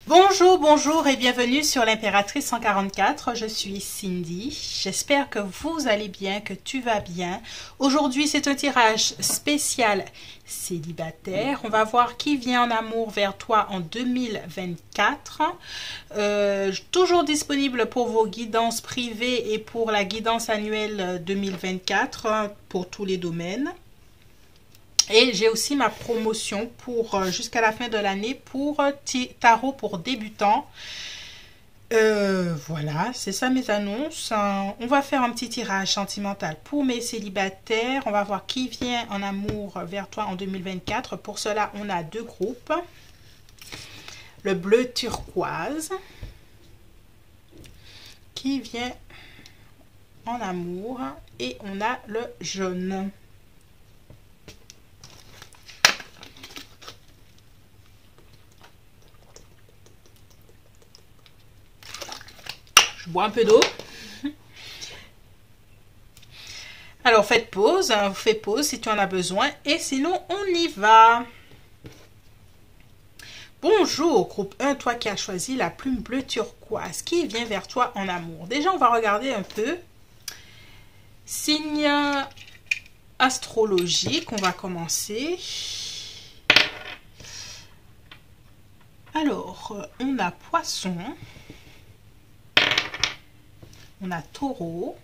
Bonjour, bonjour et bienvenue sur l'Impératrice 144. Je suis Cindy. J'espère que vous allez bien, que tu vas bien. Aujourd'hui, c'est un tirage spécial célibataire. On va voir qui vient en amour vers toi en 2024. Toujours disponible pour vos guidances privées et pour la guidance annuelle 2024 pour tous les domaines. Et j'ai aussi ma promotion pour jusqu'à la fin de l'année pour tarot pour débutants. Voilà, c'est ça mes annonces. On va faire un petit tirage sentimental pour mes célibataires. On va voir qui vient en amour vers toi en 2024. Pour cela, on a deux groupes. Le bleu turquoise qui vient en amour et on a le jaune. Bois un peu d'eau. Alors faites pause, hein, fais pause si tu en as besoin et sinon on y va. Bonjour groupe 1, toi qui as choisi la plume bleue turquoise, qui vient vers toi en amour. Déjà on va regarder un peu. Signe astrologique, on va commencer. Alors on a poisson. On a taureau,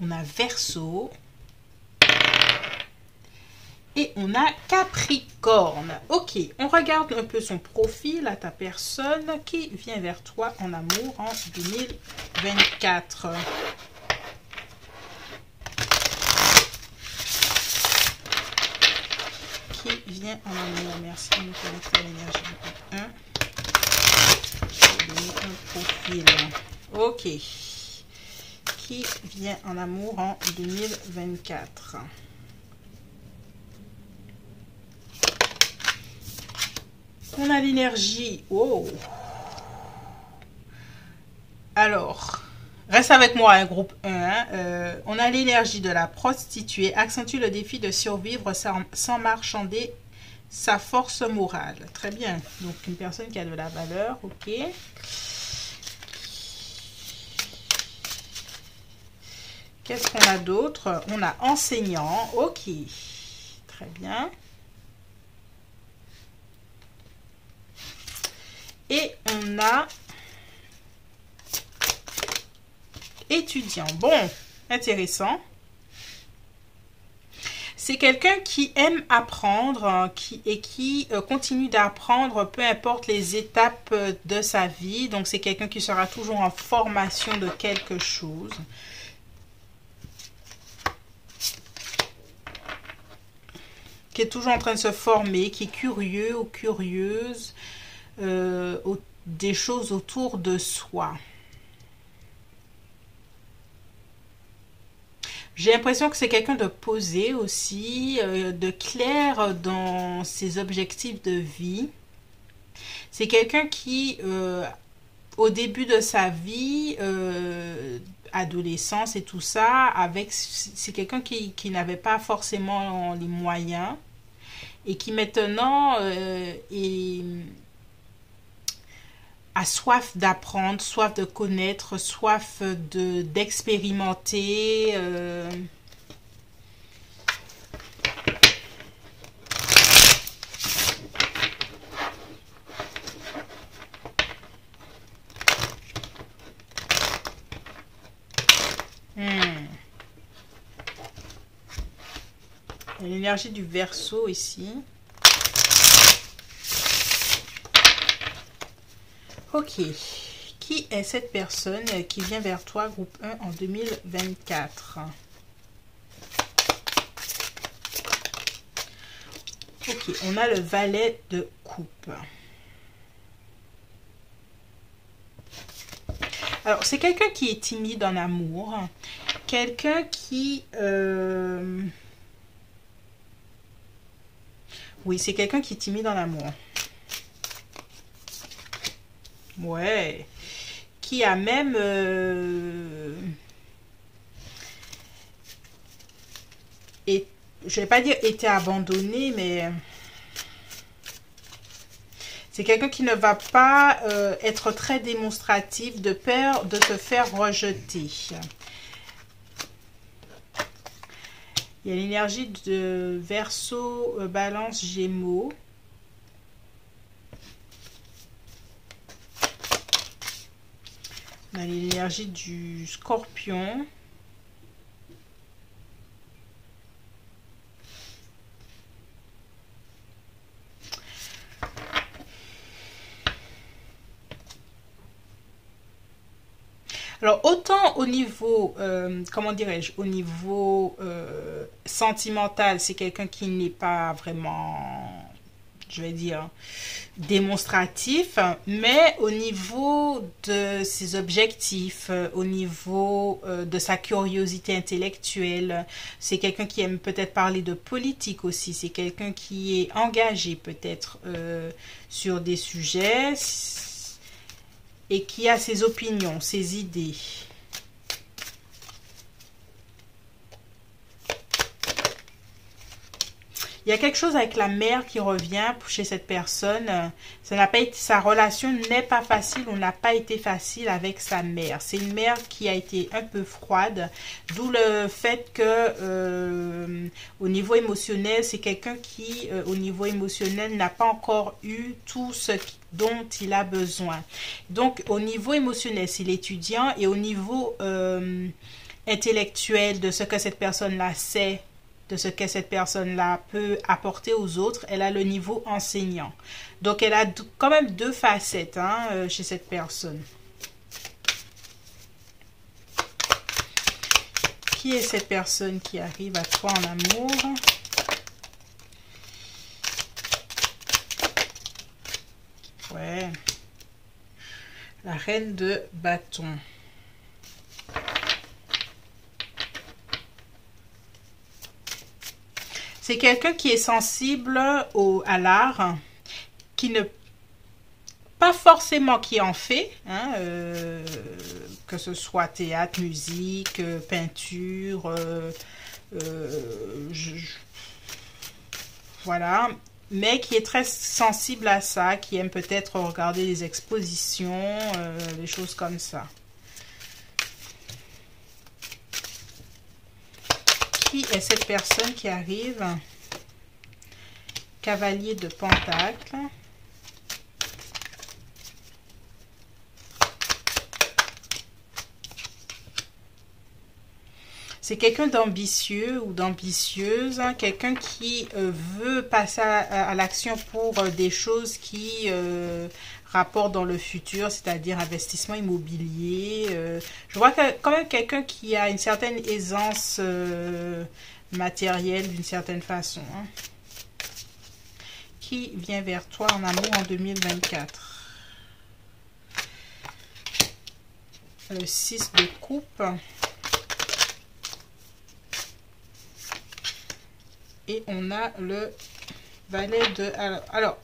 on a verseau et on a capricorne. Ok, on regarde un peu son profil à ta personne qui vient vers toi en amour en 2024. Qui vient en amour? Merci de nous connecter à l'énergie du 1. Je vais donner un profil. Ok. Qui vient en amour en 2024? On a l'énergie. Oh. Alors, reste avec moi, hein, groupe 1. Hein. On a l'énergie de la prostituée. Accentue le défi de survivre sans marchander sa force morale. Très bien. Donc, une personne qui a de la valeur. Ok. Qu'est-ce qu'on a d'autre? On a enseignant. Ok. Très bien. Et on a étudiant. Bon, intéressant. C'est quelqu'un qui aime apprendre qui continue d'apprendre, peu importe les étapes de sa vie. Donc, c'est quelqu'un qui sera toujours en formation de quelque chose. Qui est toujours en train de se former, qui est curieux ou curieuse des choses autour de soi. J'ai l'impression que c'est quelqu'un de posé aussi, de clair dans ses objectifs de vie. C'est quelqu'un qui, au début de sa vie, adolescence et tout ça, c'est quelqu'un qui n'avait pas forcément les moyens et qui maintenant a soif d'apprendre, soif de connaître, soif d'expérimenter. L'énergie du Verseau ici. Ok. Qui est cette personne qui vient vers toi, groupe 1, en 2024? Ok, on a le valet de coupe. Alors, c'est quelqu'un qui est timide en amour. Quelqu'un qui... Oui, c'est quelqu'un qui est timide en amour. Ouais. Qui a même... je ne vais pas dire été abandonné, mais... C'est quelqu'un qui ne va pas être très démonstratif de peur de se faire rejeter. Il y a l'énergie de Verseau, Balance, Gémeaux. On a l'énergie du Scorpion. Alors, autant au niveau, comment dirais-je, au niveau sentimental, c'est quelqu'un qui n'est pas vraiment, je vais dire, démonstratif, mais au niveau de ses objectifs, au niveau de sa curiosité intellectuelle, c'est quelqu'un qui aime peut-être parler de politique aussi, c'est quelqu'un qui est engagé peut-être sur des sujets et qui a ses opinions, ses idées. Il y a quelque chose avec la mère qui revient chez cette personne. Ça n'a pas été, sa relation n'est pas facile ou n'a pas été facile avec sa mère. C'est une mère qui a été un peu froide, d'où le fait que au niveau émotionnel, c'est quelqu'un qui, au niveau émotionnel, n'a pas encore eu tout ce dont il a besoin. Donc, au niveau émotionnel, c'est l'étudiant, et au niveau intellectuel de ce que cette personne-là sait, de ce que cette personne-là peut apporter aux autres, elle a le niveau enseignant. Donc, elle a quand même deux facettes chez cette personne. Qui est cette personne qui arrive à toi en amour? Ouais. La reine de bâton. C'est quelqu'un qui est sensible à l'art, qui ne... pas forcément qui en fait, que ce soit théâtre, musique, peinture, voilà, mais qui est très sensible à ça, qui aime peut-être regarder des expositions, des choses comme ça. Qui est cette personne qui arrive? Cavalier de Pentacle. C'est quelqu'un d'ambitieux ou d'ambitieuse, quelqu'un qui veut passer à l'action pour des choses qui rapportent dans le futur, c'est-à-dire investissement immobilier. Je vois quand même quelqu'un qui a une certaine aisance matérielle d'une certaine façon. Qui vient vers toi en amour en 2024? Le 6 de coupe. Et on a le valet de... Alors,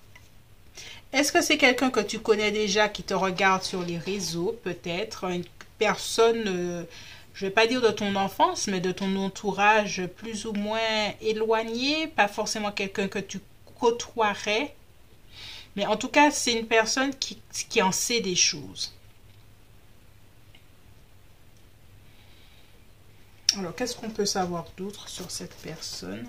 est-ce que c'est quelqu'un que tu connais déjà qui te regarde sur les réseaux, peut-être? Une personne, je ne vais pas dire de ton enfance, mais de ton entourage plus ou moins éloigné, pas forcément quelqu'un que tu côtoierais. Mais en tout cas, c'est une personne qui en sait des choses. Alors, qu'est-ce qu'on peut savoir d'autre sur cette personne?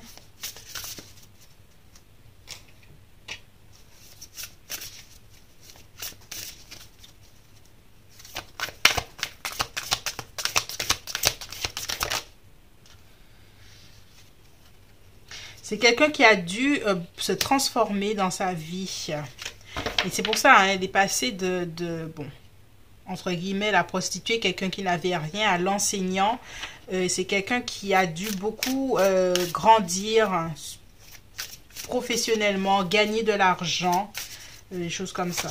C'est quelqu'un qui a dû se transformer dans sa vie. Et c'est pour ça, elle est passée bon, entre guillemets, la prostituée, quelqu'un qui n'avait rien, à l'enseignant. C'est quelqu'un qui a dû beaucoup grandir professionnellement, gagner de l'argent, des choses comme ça.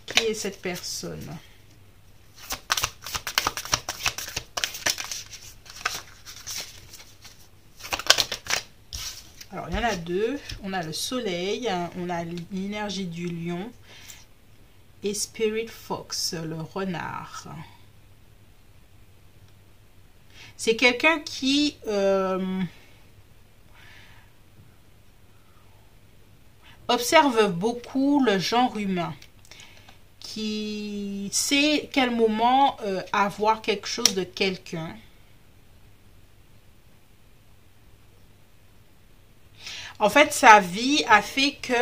Qui est cette personne? Alors, il y en a deux. On a le soleil, on a l'énergie du lion et Spirit Fox, le renard. C'est quelqu'un qui... observe beaucoup le genre humain, qui sait quel moment avoir quelque chose de quelqu'un. En fait, sa vie a fait que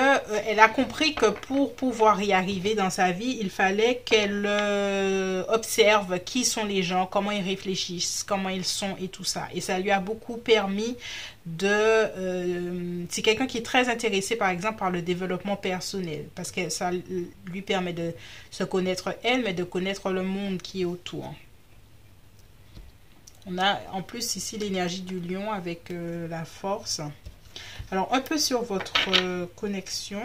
elle a compris que pour pouvoir y arriver dans sa vie, il fallait qu'elle observe qui sont les gens, comment ils réfléchissent, comment ils sont et tout ça. Et ça lui a beaucoup permis de... c'est quelqu'un qui est très intéressé, par exemple, par le développement personnel, parce que ça lui permet de se connaître elle, mais de connaître le monde qui est autour. On a en plus ici l'énergie du lion avec la force. Alors, un peu sur votre connexion.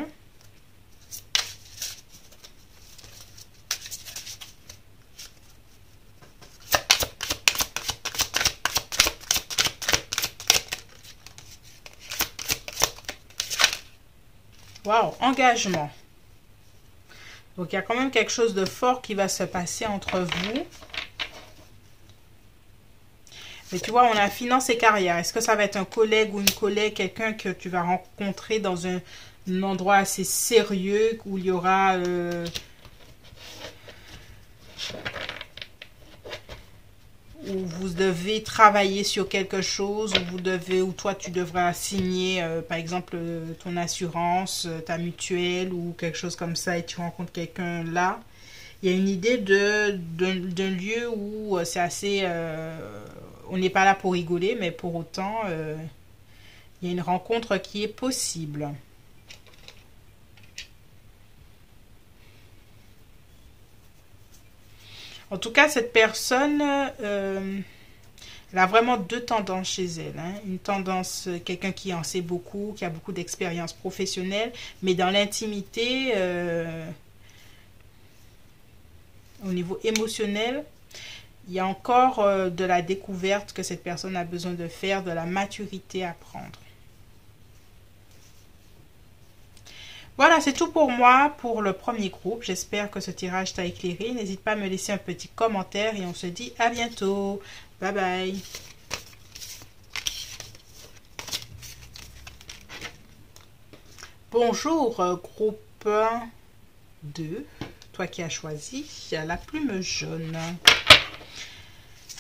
Waouh, engagement. Donc, il y a quand même quelque chose de fort qui va se passer entre vous. Mais tu vois, on a finance et carrière. Est-ce que ça va être un collègue ou une collègue, quelqu'un que tu vas rencontrer dans un endroit assez sérieux où il y aura... où vous devez travailler sur quelque chose, où toi tu devras signer, par exemple, ton assurance, ta mutuelle ou quelque chose comme ça et tu rencontres quelqu'un là. Il y a une idée d'un lieu où c'est assez... on n'est pas là pour rigoler, mais pour autant, il y a une rencontre qui est possible. En tout cas, cette personne, elle a vraiment deux tendances chez elle. Hein. Une tendance, quelqu'un qui en sait beaucoup, qui a beaucoup d'expérience professionnelle, mais dans l'intimité, au niveau émotionnel, il y a encore de la découverte que cette personne a besoin de faire, de la maturité à prendre. Voilà, c'est tout pour moi pour le premier groupe. J'espère que ce tirage t'a éclairé. N'hésite pas à me laisser un petit commentaire et on se dit à bientôt. Bye bye. Bonjour, groupe 2. Toi qui as choisi la plume jaune.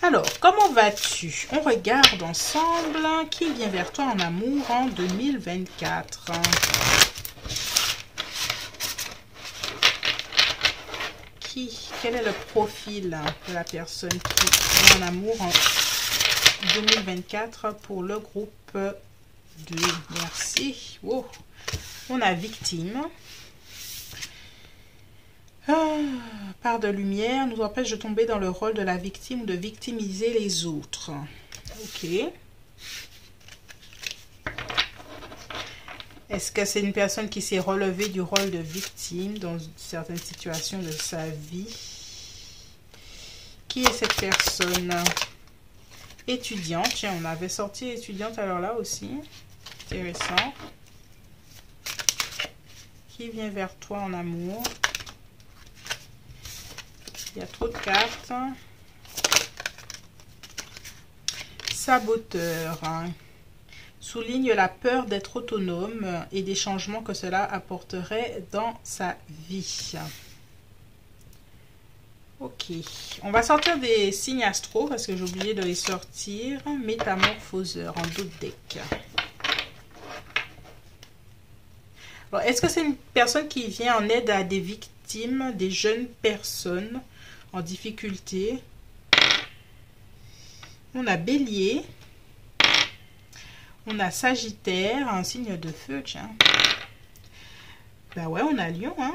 Alors, comment vas-tu? On regarde ensemble qui vient vers toi en amour en 2024. Quel est le profil de la personne qui vient en amour en 2024 pour le groupe 2? Merci. Oh. On a victime. Part de lumière nous empêche de tomber dans le rôle de la victime ou de victimiser les autres. Ok. Est-ce que c'est une personne qui s'est relevée du rôle de victime dans certaines situations de sa vie? Qui est cette personne? Étudiante. Tiens, on avait sorti étudiante alors là aussi. Intéressant. Qui vient vers toi en amour? Il y a trop de cartes. Saboteur. Souligne la peur d'être autonome et des changements que cela apporterait dans sa vie. Ok. On va sortir des signes astro parce que j'ai oublié de les sortir. Métamorphoseur en d'autres decks. Alors, est-ce que c'est une personne qui vient en aide à des victimes, des jeunes personnes en difficulté? On a Bélier. On a Sagittaire, un signe de feu, tiens. Ben ouais, on a Lion, hein.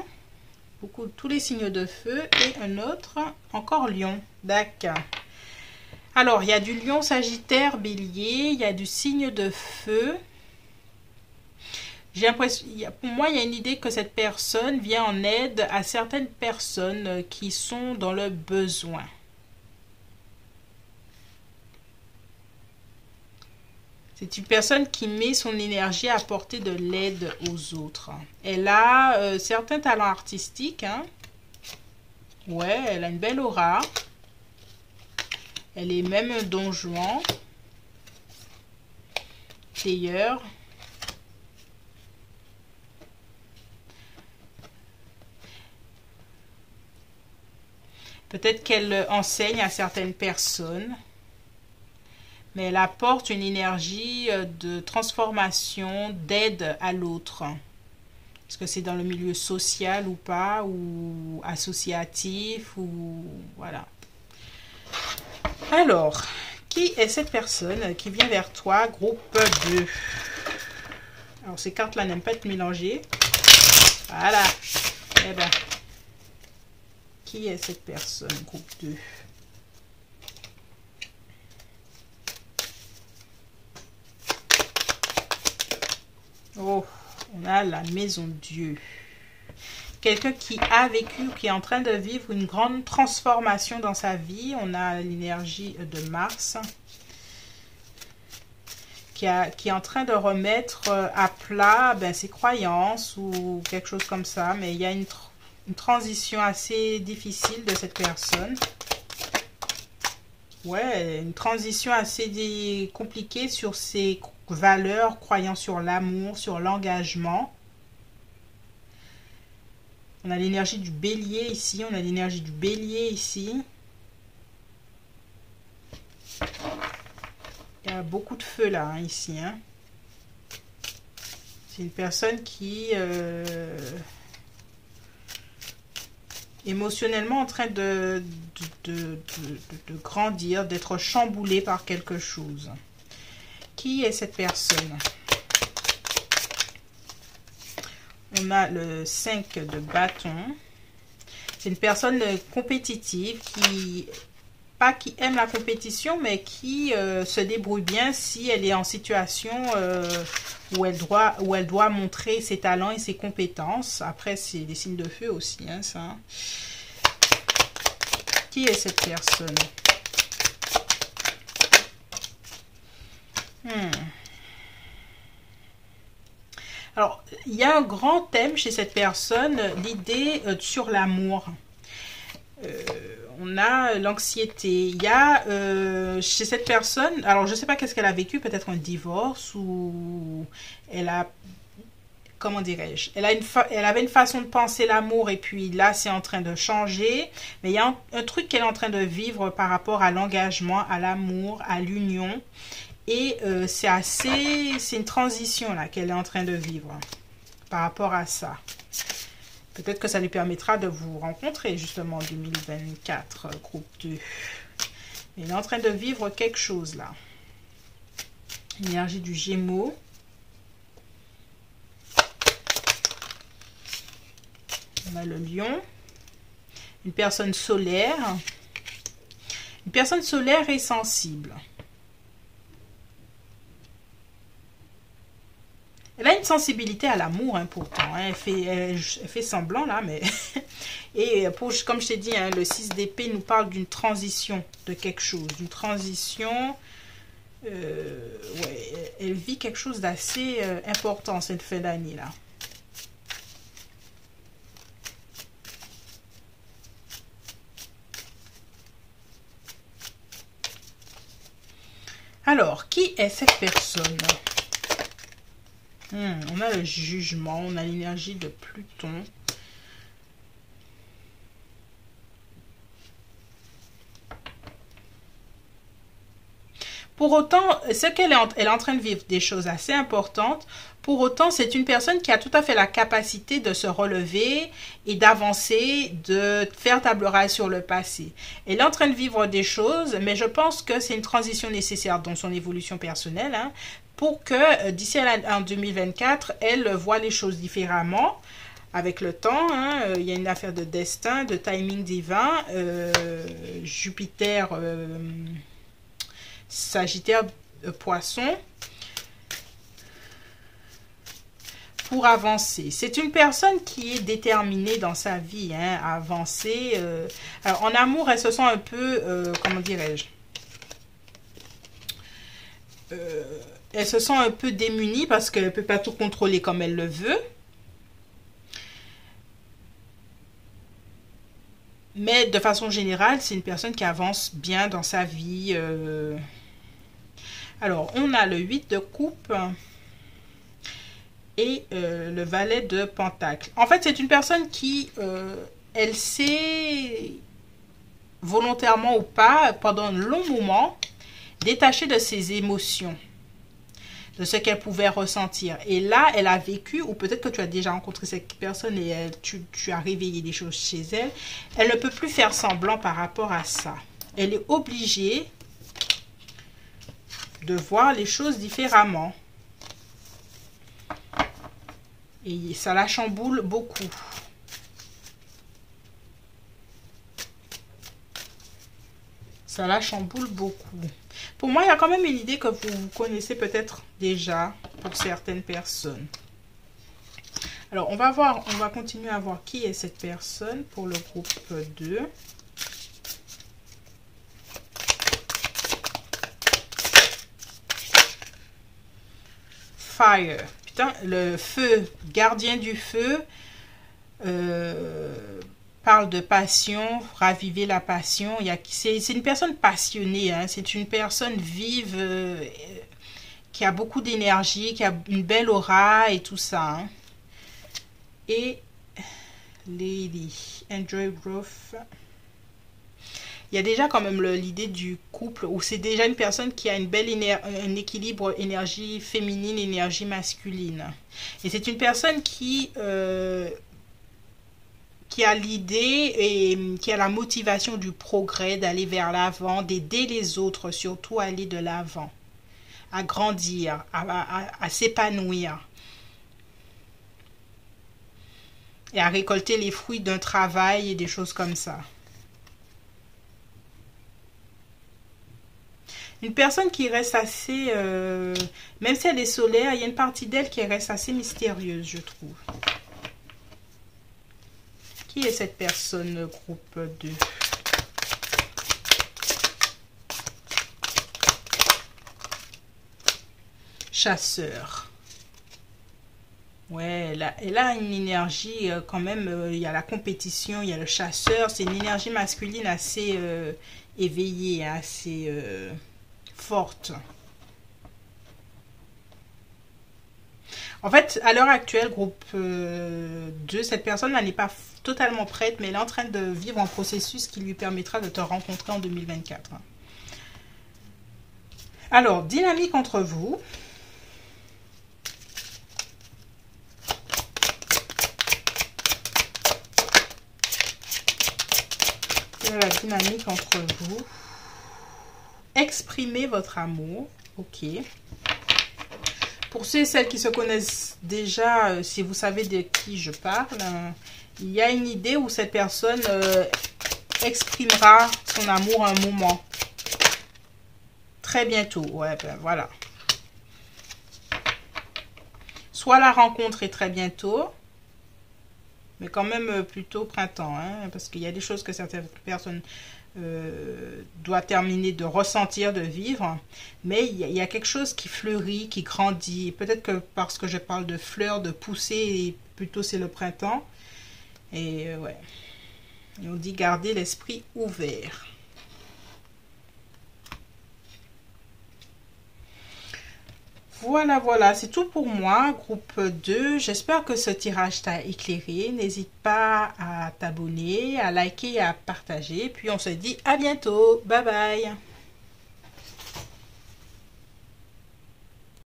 Tous les signes de feu et un autre, encore Lion. D'accord. Alors, il y a du Lion, Sagittaire, Bélier, il y a du signe de feu. J'ai l'impression, pour moi, il y a une idée que cette personne vient en aide à certaines personnes qui sont dans le besoin. C'est une personne qui met son énergie à apporter de l'aide aux autres. Elle a certains talents artistiques. Hein. Ouais, elle a une belle aura. Elle est même un don Juan. D'ailleurs. Peut-être qu'elle enseigne à certaines personnes, mais elle apporte une énergie de transformation, d'aide à l'autre. Est-ce que c'est dans le milieu social ou pas, ou associatif, ou voilà. Alors, qui est cette personne qui vient vers toi, groupe 2? Alors, ces cartes-là n'aiment pas être mélangées. Voilà. Eh bien, qui est cette personne, groupe 2? Oh, on a la maison Dieu. Quelqu'un qui a vécu ou qui est en train de vivre une grande transformation dans sa vie. On a l'énergie de Mars qui est en train de remettre à plat ses croyances ou quelque chose comme ça. Mais il y a une transition assez difficile de cette personne. Ouais, une transition assez compliquée sur ses valeurs, croyant sur l'amour, sur l'engagement. On a l'énergie du bélier ici, on a l'énergie du bélier ici. Il y a beaucoup de feu là, ici. Hein. C'est une personne qui émotionnellement en train de grandir, d'être chamboulée par quelque chose. Qui est cette personne? On a le 5 de bâton. C'est une personne compétitive qui aime la compétition, mais qui se débrouille bien si elle est en situation où elle doit montrer ses talents et ses compétences. Après, c'est des signes de feu aussi, hein, ça. Qui est cette personne? Alors, il y a un grand thème chez cette personne, l'idée sur l'amour. On a l'anxiété. Il y a chez cette personne, alors je ne sais pas qu'est-ce qu'elle a vécu, peut-être un divorce ou elle a, comment dirais-je, elle avait une façon de penser l'amour et puis là c'est en train de changer. Mais il y a un truc qu'elle est en train de vivre par rapport à l'engagement, à l'amour, à l'union. Et c'est une transition là qu'elle est en train de vivre par rapport à ça. Peut-être que ça lui permettra de vous rencontrer justement en 2024, groupe 2. Elle est en train de vivre quelque chose là. Énergie du Gémeaux. On a le Lion. Une personne solaire. Une personne solaire et sensible. Elle a une sensibilité à l'amour, hein, pourtant. Hein. Elle fait semblant, là, mais... Et comme je t'ai dit, hein, le 6 d'épée nous parle d'une transition de quelque chose. D'une transition... ouais, elle vit quelque chose d'assez important cette fin d'année, là. Alors, qui est cette personne ? On a le jugement, on a l'énergie de Pluton. Pour autant, elle est en train de vivre des choses assez importantes. Pour autant, c'est une personne qui a tout à fait la capacité de se relever et d'avancer, de faire table rase sur le passé. Elle est en train de vivre des choses, mais je pense que c'est une transition nécessaire dans son évolution personnelle, hein, pour que d'ici en 2024, elle voit les choses différemment. Avec le temps, hein, il y a une affaire de destin, de timing divin. Jupiter, Sagittaire, Poisson. Pour avancer. C'est une personne qui est déterminée dans sa vie, hein, à avancer. Alors, en amour, elle se sent un peu, comment dirais-je, elle se sent un peu démunie parce qu'elle ne peut pas tout contrôler comme elle le veut. Mais de façon générale, c'est une personne qui avance bien dans sa vie. Alors, on a le 8 de coupe et le valet de pentacle. En fait, c'est une personne qui, elle sait volontairement ou pas, pendant un long moment, détachée de ses émotions, de ce qu'elle pouvait ressentir. Et là, elle a vécu, ou peut-être que tu as déjà rencontré cette personne et tu as réveillé des choses chez elle. Elle ne peut plus faire semblant par rapport à ça. Elle est obligée de voir les choses différemment. Et ça la chamboule beaucoup. Ça la chamboule beaucoup. Pour moi, il y a quand même une idée que vous connaissez peut-être déjà pour certaines personnes. Alors, on va continuer à voir qui est cette personne pour le groupe 2. Fire. Putain, le feu, gardien du feu, parle de passion, raviver la passion. C'est une personne passionnée, hein. C'est une personne vive, qui a beaucoup d'énergie, qui a une belle aura et tout ça. Hein. Et Lady, enjoy growth. Il y a déjà quand même l'idée du couple où c'est déjà une personne qui a un équilibre énergie féminine, énergie masculine. Et c'est une personne qui a l'idée et qui a la motivation du progrès, d'aller vers l'avant, d'aider les autres, surtout à aller de l'avant, à grandir, à s'épanouir. Et à récolter les fruits d'un travail et des choses comme ça. Une personne qui reste assez, même si elle est solaire, il y a une partie d'elle qui reste assez mystérieuse, je trouve. Qui est cette personne, groupe 2? Chasseur. Ouais, elle a une énergie quand même, il y a la compétition, il y a le chasseur. C'est une énergie masculine assez éveillée, assez... forte. En fait, à l'heure actuelle, groupe 2, cette personne-là n'est pas totalement prête, mais elle est en train de vivre un processus qui lui permettra de te rencontrer en 2024. Alors, dynamique entre vous. Quelle est la dynamique entre vous? Exprimez votre amour. Ok. Pour ceux et celles qui se connaissent déjà, si vous savez de qui je parle, il y a une idée où cette personne exprimera son amour à un moment. Très bientôt. Ouais, ben voilà. Soit la rencontre est très bientôt, mais quand même plutôt printemps, hein, parce qu'il y a des choses que certaines personnes doit terminer de ressentir, de vivre, mais il y a quelque chose qui fleurit, qui grandit. Peut-être que parce que je parle de fleurs, de pousser, plutôt c'est le printemps. Et ouais, et on dit garder l'esprit ouvert. Voilà, voilà, c'est tout pour moi, groupe 2. J'espère que ce tirage t'a éclairé. N'hésite pas à t'abonner, à liker et à partager. Puis on se dit à bientôt. Bye bye.